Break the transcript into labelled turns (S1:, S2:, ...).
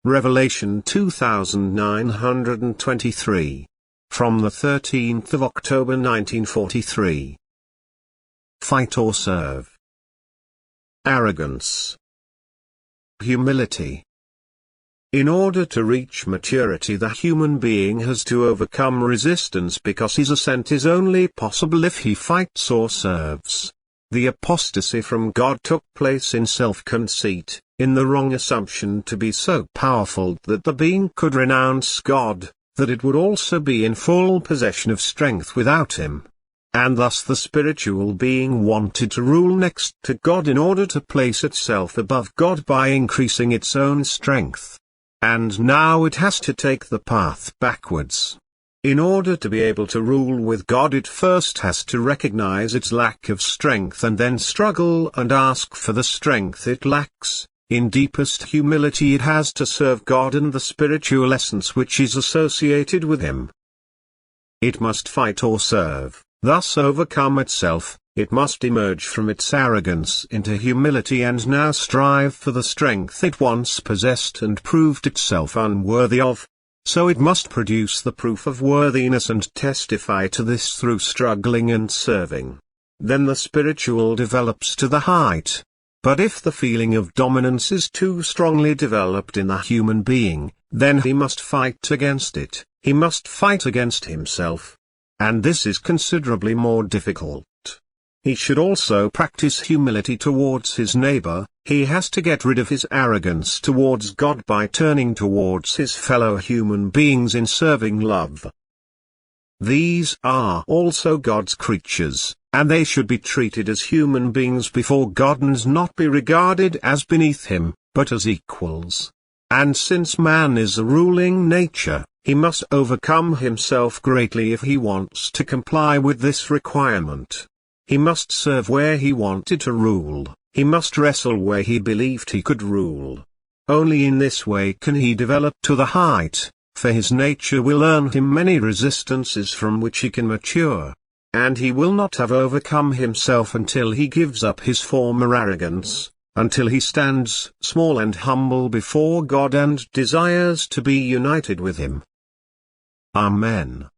S1: Revelation 2923. From the 13th of October 1943. Fight or serve. Arrogance. Humility. In order to reach maturity, the human being has to overcome resistance, because his ascent is only possible if he fights or serves. The apostasy from God took place in self-conceit, in the wrong assumption to be so powerful that the being could renounce God, that it would also be in full possession of strength without him. And thus the spiritual being wanted to rule next to God in order to place itself above God by increasing its own strength. And now it has to take the path backwards. In order to be able to rule with God, it first has to recognize its lack of strength and then struggle and ask for the strength it lacks. In deepest humility it has to serve God and the spiritual essence which is associated with him. It must fight or serve, thus overcome itself. It must emerge from its arrogance into humility and now strive for the strength it once possessed and proved itself unworthy of. So it must produce the proof of worthiness and testify to this through struggling and serving. Then the spiritual develops to the height. But if the feeling of dominance is too strongly developed in the human being, then he must fight against it. He must fight against himself. And this is considerably more difficult. He should also practice humility towards his neighbor. He has to get rid of his arrogance towards God by turning towards his fellow human beings in serving love. These are also God's creatures, and they should be treated as human beings before God and not be regarded as beneath him, but as equals. And since man is a ruling nature, he must overcome himself greatly if he wants to comply with this requirement. He must serve where he wanted to rule. He must wrestle where he believed he could rule. Only in this way can he develop to the height, for his nature will earn him many resistances from which he can mature. And he will not have overcome himself until he gives up his former arrogance, until he stands small and humble before God and desires to be united with him. Amen.